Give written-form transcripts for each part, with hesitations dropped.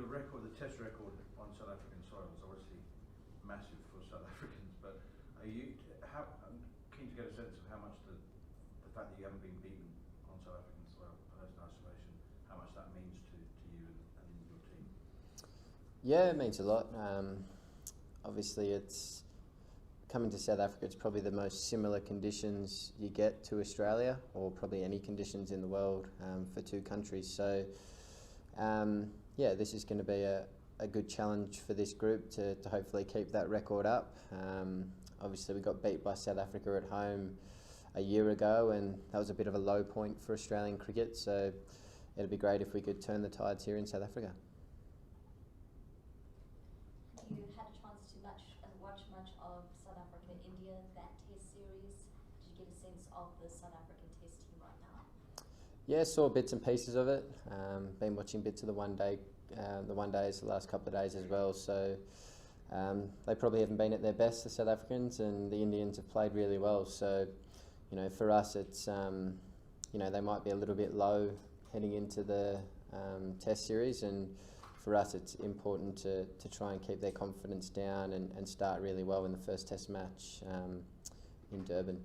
the record, the Test record on South African soil is obviously massive for South Africans. But I'm keen to get a sense of how much the fact that you haven't been beaten on South African soil, in isolation, how much that means to you and your team. Yeah, it means a lot. Obviously, it's coming to South Africa. It's probably the most similar conditions you get to Australia, or probably any conditions in the world for two countries. So, yeah, this is going to be a good challenge for this group to hopefully keep that record up. Obviously, we got beat by South Africa at home a year ago, and that was a bit of a low point for Australian cricket. So, it'd be great if we could turn the tides here in South Africa. Have you had a chance to watch much of South Africa-India, that Test series? Did you get a sense of the South African Test team right now? Yeah, saw bits and pieces of it. Been watching bits of the one days the last couple of days as well. So they probably haven't been at their best, the South Africans, and the Indians have played really well. So, for us, it's they might be a little bit low heading into the Test series, and for us, it's important to try and keep their confidence down and start really well in the first Test match in Durban.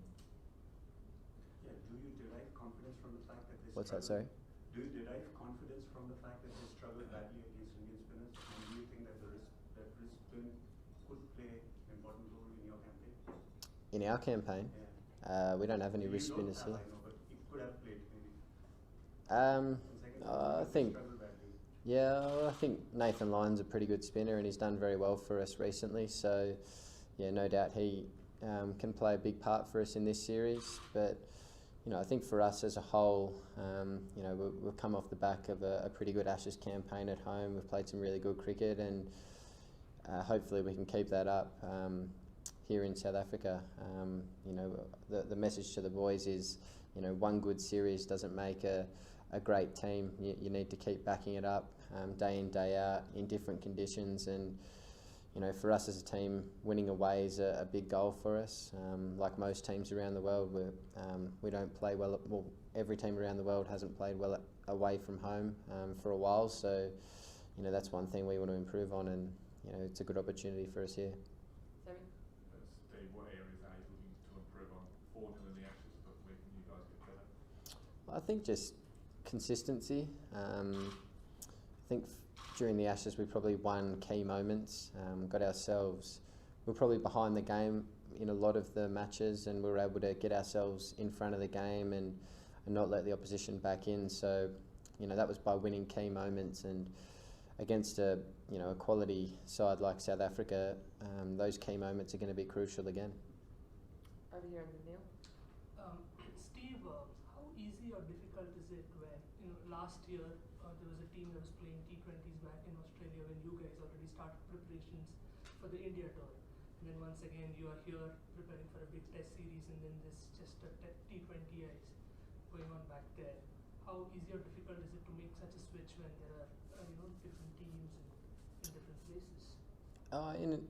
Yeah, do you derive confidence from the fact that they What's that, sorry? Do you derive confidence from the fact that they struggle badly against Indian spinners? And do you think that that wrist spin could play an important role in your campaign? In our campaign? Yeah. We don't have any wrist spinners here. I know, but it could have played maybe. I think Nathan Lyon's a pretty good spinner, and he's done very well for us recently. So, yeah, no doubt he can play a big part for us in this series. But, I think for us as a whole, we've come off the back of a pretty good Ashes campaign at home. We've played some really good cricket, and hopefully we can keep that up here in South Africa. The message to the boys is, one good series doesn't make a great team. You need to keep backing it up day in, day out in different conditions. And, for us as a team, winning away is a big goal for us. Like most teams around the world, we don't play well. Well, every team around the world hasn't played well away from home for a while. So, that's one thing we want to improve on, and, it's a good opportunity for us here. Steve, what areas are you looking to improve on? 4-0 in the Ashes, but where can you guys get better? I think just consistency. I think during the Ashes we probably won key moments, we're probably behind the game in a lot of the matches, and we were able to get ourselves in front of the game and not let the opposition back in. So, that was by winning key moments, and against a quality side like South Africa, those key moments are going to be crucial again. Over here in the Neil. Steve, how easy or difficult is it when, last year there was a team that was playing T20s back in Australia when you guys already started preparations for the India tour, and then once again you are here preparing for a big Test series, and then there's just a T20Is going on back there. How easy or difficult is it to make such a switch when there are different teams in different places?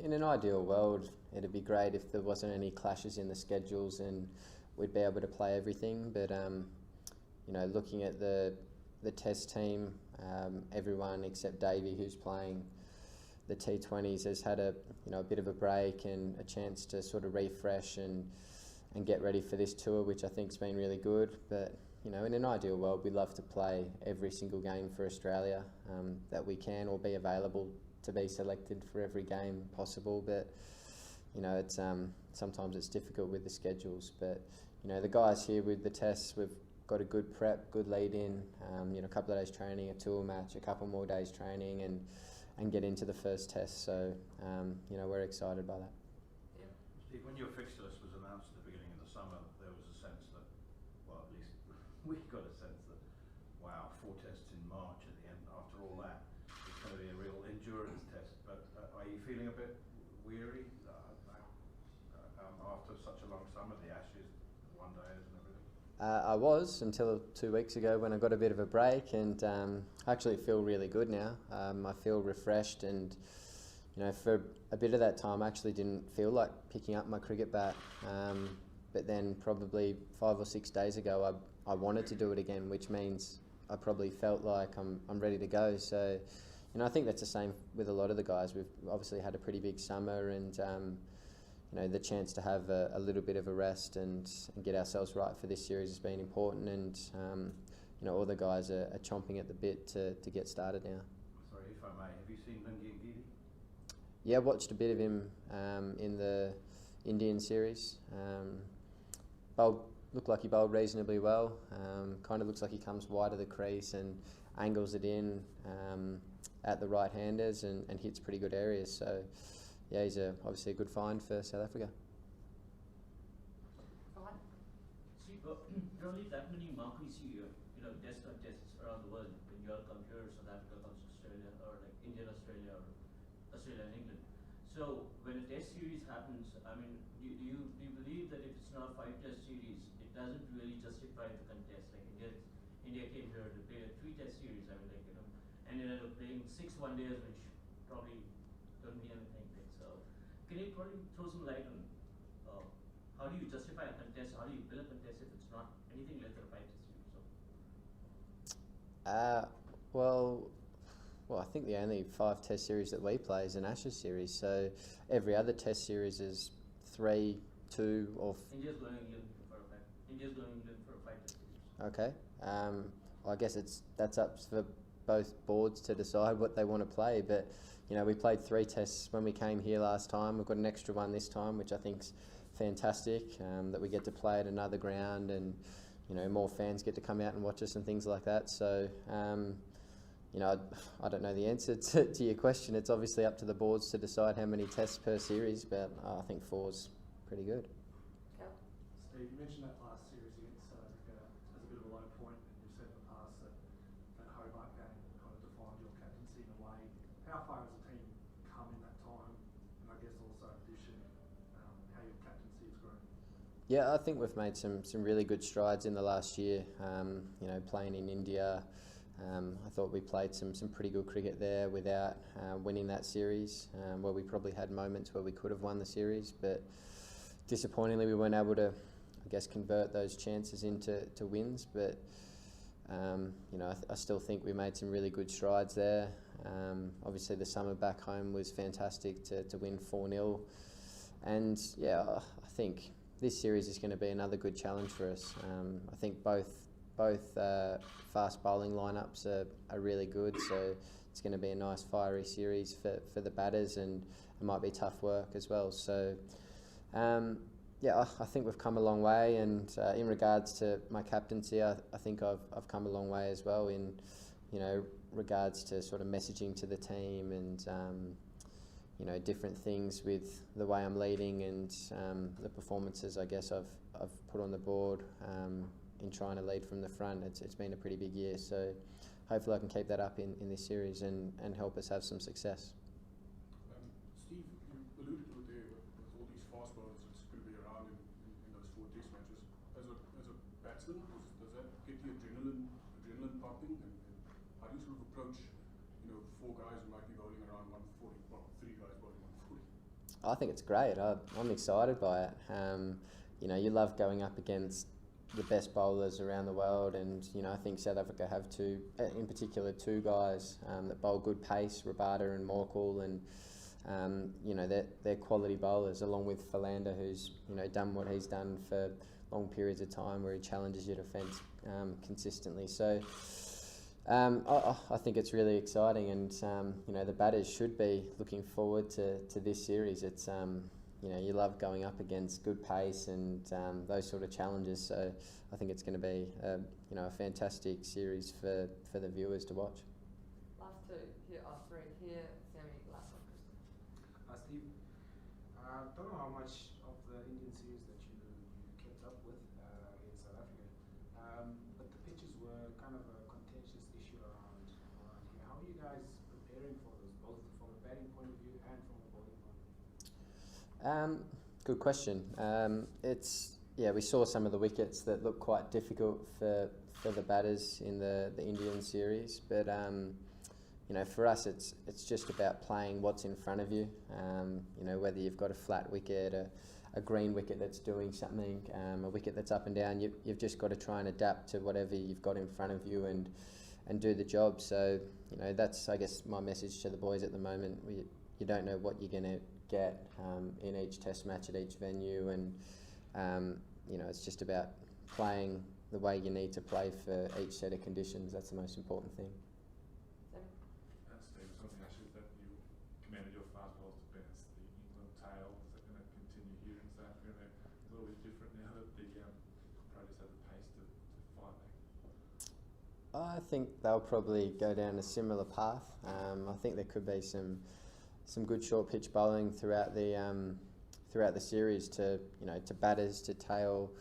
In an ideal world, it'd be great if there wasn't any clashes in the schedules and we'd be able to play everything. But looking at the Test team, everyone except Davey, who's playing the T20s, has had a bit of a break and a chance to sort of refresh and get ready for this tour, which I think's been really good. But in an ideal world, we'd love to play every single game for Australia that we can, or be available to be selected for every game possible. But it's sometimes it's difficult with the schedules. But the guys here with the Tests, we've got a good prep, good lead in. A couple of days training, a tour match, a couple more days training, and get into the first Test. So we're excited by that. Yeah. Steve, when your fixture list was announced at the beginning of the summer, there was a sense that, well, at least we got a sense that, wow, 4 Tests in March at the end. After all that, it's going to be a real endurance test. But are you feeling a bit weary after such a long summer, the Ashes, the one days and everything? I was, until 2 weeks ago when I got a bit of a break, and I actually feel really good now. I feel refreshed, and for a bit of that time I actually didn't feel like picking up my cricket bat. But then probably 5 or 6 days ago I wanted to do it again, which means I probably felt like I'm ready to go. So you know, I think that's the same with a lot of the guys. We've obviously had a pretty big summer, and you know, the chance to have a little bit of a rest and get ourselves right for this series has been important. And you know, all the guys are chomping at the bit to get started now. Sorry, if I may, have you seen Lungi Ngidi? Yeah, watched a bit of him in the Indian series. Looked like he bowled reasonably well. Kind of looks like he comes wide of the crease and angles it in at the right-handers and hits pretty good areas. So, yeah, he's obviously a good find for South Africa. See, there are only that many marquees here, tests around the world. When you all come here, South Africa comes to Australia, or like India, Australia, or Australia and England. So when a test series happens, I mean, do you believe that if it's not a 5-test series, it doesn't really justify the contest? Like India came here to play a 3-test series. I mean, and ended up playing 6 one-days, which probably don't mean anything. So can you probably throw some light on how do you justify a contest? How do you build a contest if it's not anything less than a 5-test series? Well, I think the only 5-test series that we play is an Ashes series. So every other test series is 3, 2, or. India's going England for a 5-test series. Okay. Well, I guess that's up for both boards to decide what they want to play. But we played 3 tests when we came here last time. We've got an extra one this time, which I think's fantastic. That we get to play at another ground, and more fans get to come out and watch us and things like that. So. I don't know the answer to your question. It's obviously up to the boards to decide how many tests per series, but I think 4's pretty good. Yeah. Steve, you mentioned that last series against South Africa as a bit of a low point, and you've said in the past that Hobart game kind of defined your captaincy in a way. How far has the team come in that time, and I guess also in addition, how your captaincy has grown? Yeah, I think we've made some really good strides in the last year. Playing in India. I thought we played some pretty good cricket there without winning that series, where we probably had moments where we could have won the series, but disappointingly we weren't able to, I guess, convert those chances into wins. But I still think we made some really good strides there. Obviously the summer back home was fantastic to win 4-0, and I think this series is going to be another good challenge for us. I think both fast bowling lineups are really good, so it's going to be a nice fiery series for the batters, and it might be tough work as well. So I think we've come a long way, and in regards to my captaincy, I think I've come a long way as well in regards to sort of messaging to the team and different things with the way I'm leading and the performances I guess I've put on the board. In trying to lead from the front, it's been a pretty big year, so hopefully I can keep that up in this series and help us have some success. Steve, you alluded to it there with all these fast bowlers that's going to be around in those 4 test matches. As a batsman, does that get the adrenaline pumping, and how do you sort of approach 4 guys who might be bowling around 140, well 3 guys bowling 140? I think it's great. I'm excited by it. You love going up against the best bowlers around the world, and I think South Africa have 2, in particular 2 guys that bowl good pace, Rabada and Morkel, and they're quality bowlers, along with Philander, who's done what he's done for long periods of time, where he challenges your defence consistently. So I think it's really exciting, and the batters should be looking forward to this series. It's you love going up against good pace and those sort of challenges. So I think it's going to be a fantastic series for the viewers to watch. Last 2 here, here, Sammy, last one. Steve, I don't know how much of the Indian series that you kept up with against South Africa, but the pitches were kind of a contentious issue around here. How are you guys preparing for this, both from a batting point of view and from a bowling point of view? Good question. We saw some of the wickets that looked quite difficult for the batters in the Indian series, but for us it's just about playing what's in front of you. Whether you've got a flat wicket, a green wicket that's doing something, a wicket that's up and down, you've just got to try and adapt to whatever you've got in front of you, and do the job. So, you know, that's, I guess, my message to the boys at the moment. You don't know what you're going to get in each test match at each venue, and you know, it's just about playing the way you need to play for each set of conditions. That's the most important thing. Steve, something actually that you commanded your fast bowls to best the England tail. Is that going to continue here in South Africa? They're a little bit different now that the Pros have the pace to fight back. I think they'll probably go down a similar path. I think there could be some good short pitch bowling throughout the series to, you know, to batters, to tail,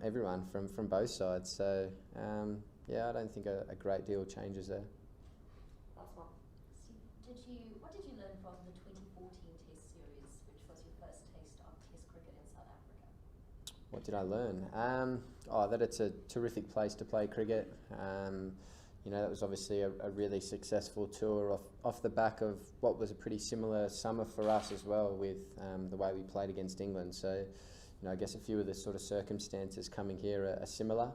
everyone from both sides. So yeah, I don't think a great deal changes there. Last one. Steve, what did you learn from the 2014 Test series, which was your first taste of Test cricket in South Africa? What did I learn? That it's a terrific place to play cricket. You know, that was obviously a really successful tour off the back of what was a pretty similar summer for us as well, with the way we played against England. So, you know, I guess a few of the sort of circumstances coming here are similar.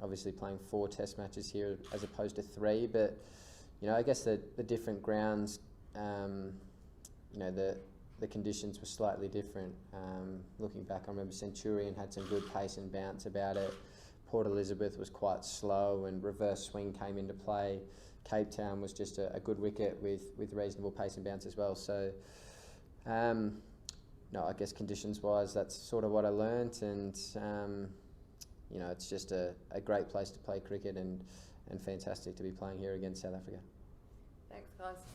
Obviously playing 4 test matches here as opposed to 3, but, you know, I guess the different grounds, you know, the conditions were slightly different. Looking back, I remember Centurion had some good pace and bounce about it. Port Elizabeth was quite slow and reverse swing came into play. Cape Town was just a good wicket with reasonable pace and bounce as well. So, no, I guess conditions-wise, that's sort of what I learnt, and you know, it's just a great place to play cricket, and fantastic to be playing here against South Africa. Thanks, guys.